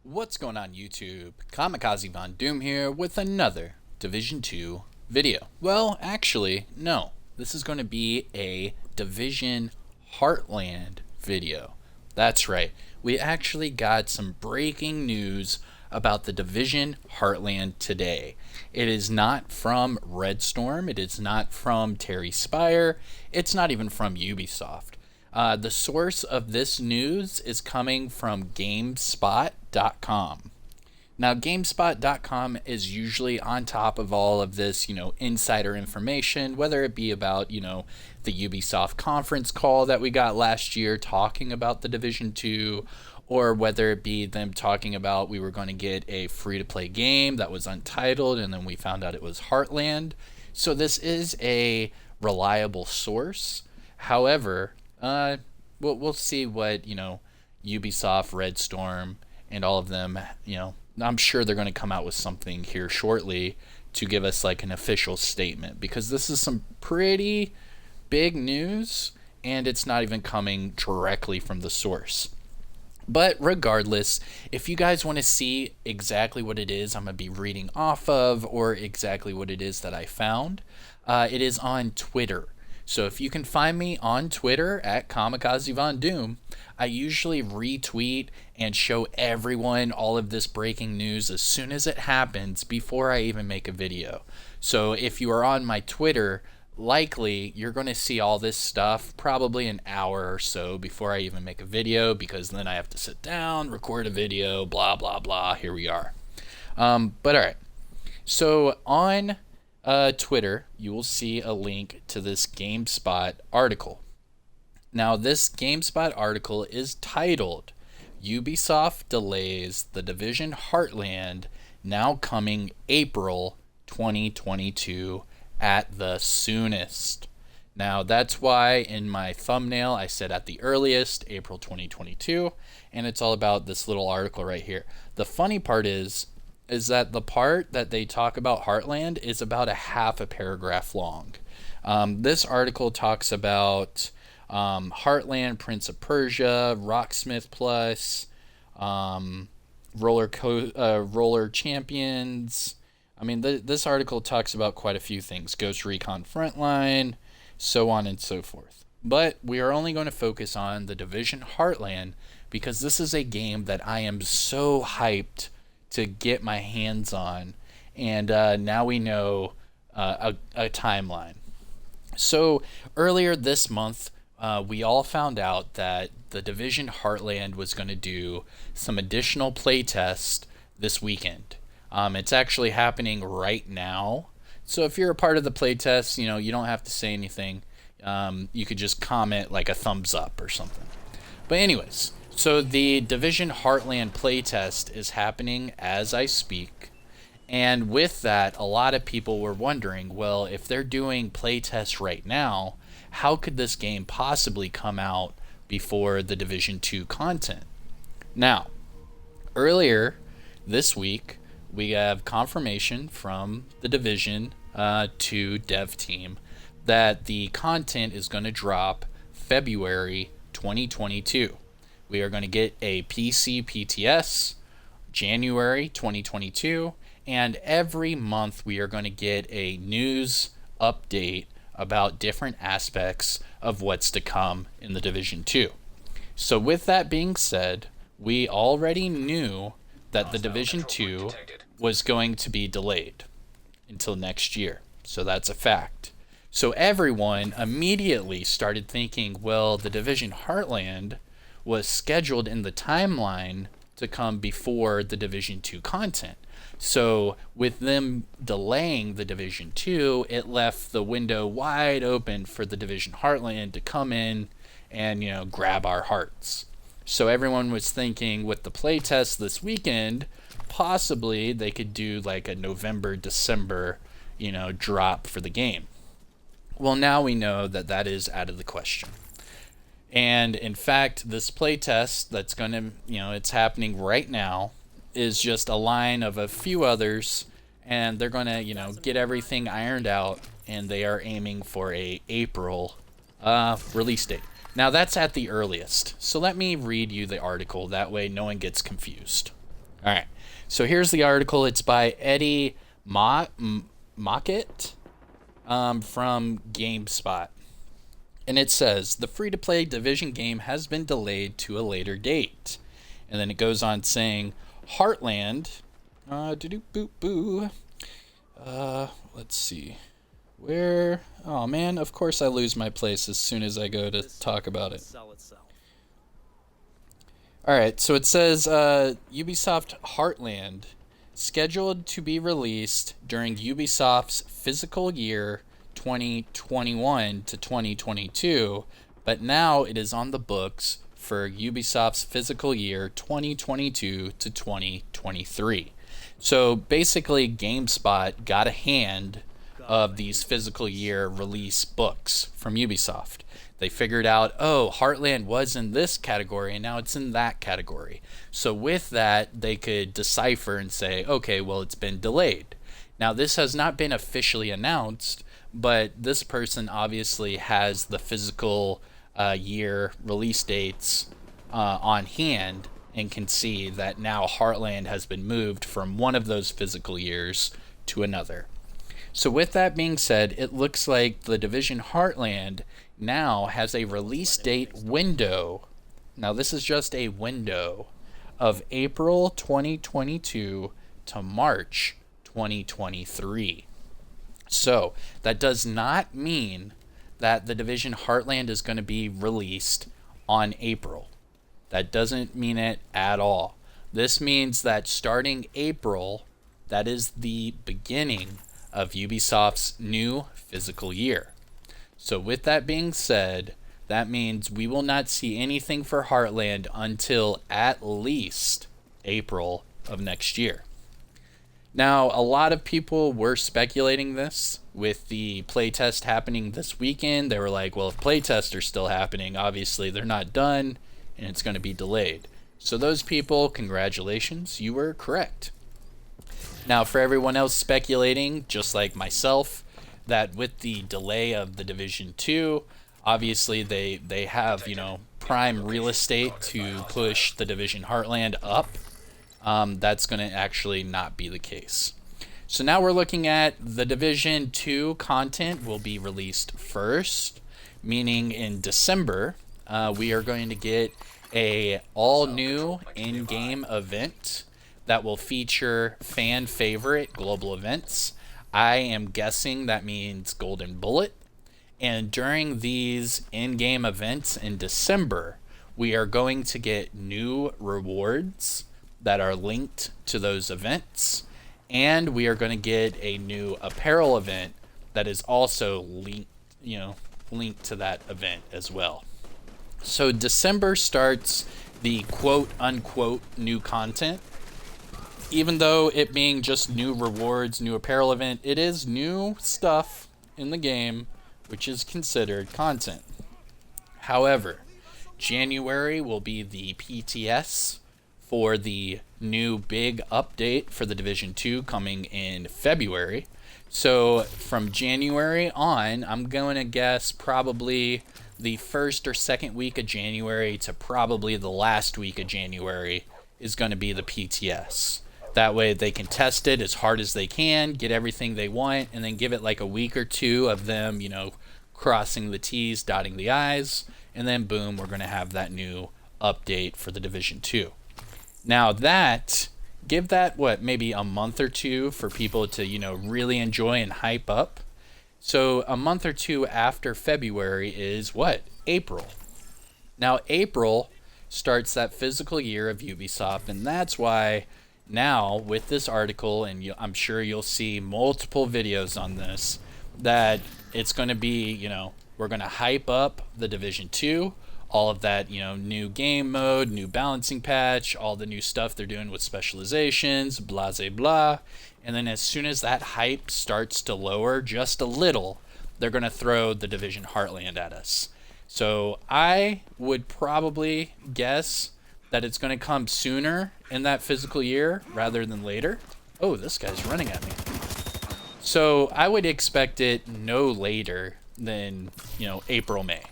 What's going on YouTube? Kamikazevondoom here with another Division 2 video. Well, actually, no. This is going to be a Division Heartland video. That's right. We actually got some breaking news about the Division Heartland today. It is not from Red Storm. It is not from Terry Spire. It's not even from Ubisoft. The source of this news is coming from GameSpot.com. Now, GameSpot.com is usually on top of all of this, insider information, whether it be about, the Ubisoft conference call that we got last year talking about the Division 2, or whether it be them talking about we were going to get a free-to-play game that was untitled, and then we found out it was Heartland. So this is a reliable source. However, we'll see what, Ubisoft, Red Storm, and all of them, I'm sure they're going to come out with something here shortly to give us like an official statement, because this is some pretty big news and it's not even coming directly from the source. But regardless, if you guys want to see exactly what it is I'm going to be reading off of, or exactly what it is that I found, it is on Twitter. So if you can find me on Twitter at Kamikazevondoom, I usually retweet and show everyone all of this breaking news as soon as it happens before I even make a video. So if you are on my Twitter, likely you're going to see all this stuff probably an hour or so before I even make a video, because then I have to sit down, record a video, blah, blah, blah. Here we are. But all right. So on Twitter, you will see a link to this GameSpot article. Now, this GameSpot article is titled, Ubisoft delays the Division Heartland, now coming April 2022 at the soonest. Now, that's why in my thumbnail I said at the earliest, April 2022, and it's all about this little article right here. The funny part is that the part that they talk about Heartland is about a half a paragraph long. This article talks about Heartland, Prince of Persia, Rocksmith Plus, Roller Champions. I mean, this article talks about quite a few things. Ghost Recon Frontline, so on and so forth. But we are only going to focus on the Division Heartland, because this is a game that I am so hyped to get my hands on, and now we know a timeline. So earlier this month, we all found out that the Division Heartland was going to do some additional playtest this weekend. It's actually happening right now. So if you're a part of the playtest, you don't have to say anything. You could just comment like a thumbs up or something. But anyways, so the Division Heartland playtest is happening as I speak. And with that, a lot of people were wondering, well, if they're doing playtests right now, how could this game possibly come out before the Division 2 content? Now, earlier this week, we have confirmation from the Division 2 dev team that the content is going to drop February 2022. We are going to get a PC PTS January 2022, and every month we are going to get a news update about different aspects of what's to come in the Division 2. So with that being said, we already knew that the Division 2 was going to be delayed until next year. So that's a fact. So everyone immediately started thinking, well, the Division Heartland was scheduled in the timeline to come before the Division 2 content. So with them delaying the Division 2, it left the window wide open for the Division Heartland to come in and, grab our hearts. So everyone was thinking with the playtest this weekend, possibly they could do like a November, December, drop for the game. Well, now we know that that is out of the question. And in fact, this playtest that's going to, it's happening right now, is just a line of a few others, and they're going to, get everything ironed out, and they are aiming for a April release date. Now, that's at the earliest. So let me read you the article. That way no one gets confused. All right. So here's the article. It's by Eddie Mockett from GameSpot. And it says, the free-to-play Division game has been delayed to a later date. And then it goes on saying, Heartland, let's see. Where? Oh man, of course I lose my place as soon as I go to talk about it. Alright, so it says Ubisoft Heartland, scheduled to be released during Ubisoft's fiscal year 2021 to 2022, but now it is on the books for Ubisoft's fiscal year 2022 to 2023. So basically, GameSpot got a hand of these fiscal year release books from Ubisoft. They figured out, oh, Heartland was in this category and now it's in that category. So with that, they could decipher and say, okay, well, it's been delayed. Now, this has not been officially announced, but this person obviously has the physical year release dates on hand and can see that now Heartland has been moved from one of those physical years to another. So with that being said, it looks like the Division Heartland now has a release date window. Now this is just a window of April 2022 to March 2023. So that does not mean that the Division Heartland is going to be released on April. That doesn't mean it at all. This means that starting April, that is the beginning of Ubisoft's new fiscal year. So with that being said, that means we will not see anything for Heartland until at least April of next year. Now, a lot of people were speculating this with the playtest happening this weekend. They were like, well, if playtests are still happening, obviously they're not done and it's going to be delayed. So those people, congratulations, you were correct. Now, for everyone else speculating, just like myself, that with the delay of the Division 2, obviously they have, prime real estate to push the Division Heartland up. That's going to actually not be the case. So now we're looking at the Division 2 content will be released first, meaning in December, we are going to get a all-new in-game event that will feature fan favorite global events. I am guessing that means Golden Bullet. And during these in-game events in December, we are going to get new rewards that are linked to those events. And we are going to get a new apparel event that is also linked to that event as well. So December starts the quote-unquote new content. Even though it being just new rewards, new apparel event, it is new stuff in the game, which is considered content. However, January will be the PTS for the new big update for the Division 2 coming in February. So from January on, I'm going to guess probably the first or second week of January to probably the last week of January is going to be the PTS. That way they can test it as hard as they can, get everything they want, and then give it like a week or two of them, crossing the T's, dotting the I's, and then boom, we're going to have that new update for the Division 2. Now give that, maybe a month or two for people to, really enjoy and hype up. So a month or two after February is what? April. Now April starts that fiscal year of Ubisoft, and that's why now with this article, and I'm sure you'll see multiple videos on this, that it's going to be, we're going to hype up the Division 2, all of that, new game mode, new balancing patch, all the new stuff they're doing with specializations, blah, blah, blah. And then as soon as that hype starts to lower just a little, they're going to throw the Division Heartland at us. So I would probably guess that it's going to come sooner in that fiscal year rather than later. Oh, this guy's running at me. So I would expect it no later than, April, May.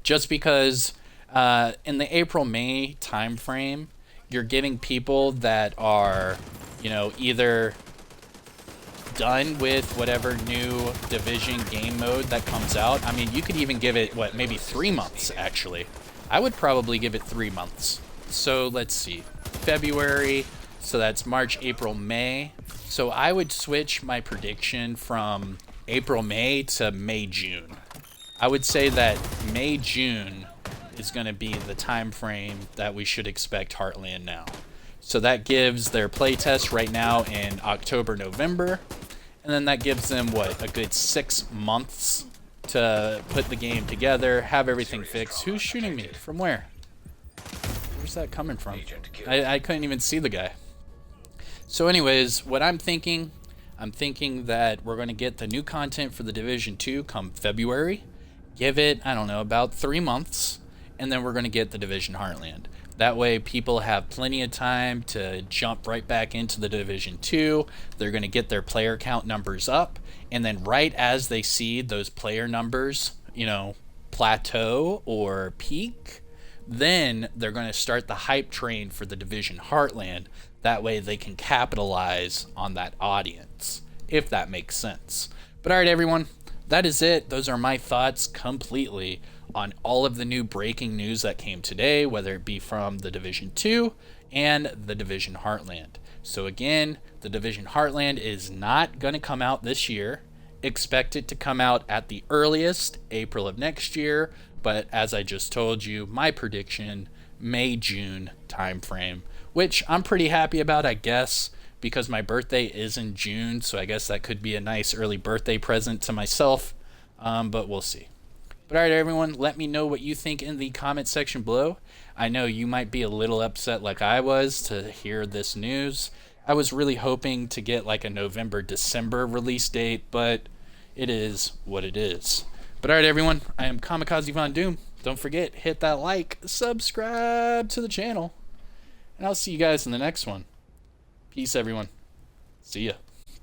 Just because in the April-May time frame, you're getting people that are, you know, either done with whatever new division game mode that comes out. I mean, you could even give it, what, maybe 3 months, actually. I would probably give it 3 months. So let's see, February, so that's March, April, May. So I would switch my prediction from April, May to May, June. I would say that May, June is going to be the time frame that we should expect Heartland now. So that gives their playtest right now in October, November. And then that gives them, what, a good 6 months to put the game together, have everything fixed. Who's shooting me? From where? Where's that coming from? I couldn't even see the guy. So anyways, what I'm thinking that we're going to get the new content for the Division 2 come February. Give it, I don't know, about 3 months. And then we're going to get the Division Heartland. That way people have plenty of time to jump right back into the Division 2. They're going to get their player count numbers up. And then right as they see those player numbers, you know, plateau or peak, then they're going to start the hype train for the Division Heartland. That way they can capitalize on that audience, if that makes sense. But all right, everyone, that is it. Those are my thoughts completely on all of the new breaking news that came today, whether it be from the Division 2 and the Division Heartland. So again, the Division Heartland is not going to come out this year. Expect it to come out at the earliest, April of next year. But as I just told you, my prediction, May, June time frame, which I'm pretty happy about, I guess, because my birthday is in June. So I guess that could be a nice early birthday present to myself. But we'll see. But all right, everyone, let me know what you think in the comment section below. I know you might be a little upset like I was to hear this news. I was really hoping to get like a November, December release date, but it is what it is. But all right, everyone, I am Kamikazevondoom. Don't forget, hit that like, subscribe to the channel, and I'll see you guys in the next one. Peace, everyone. See ya.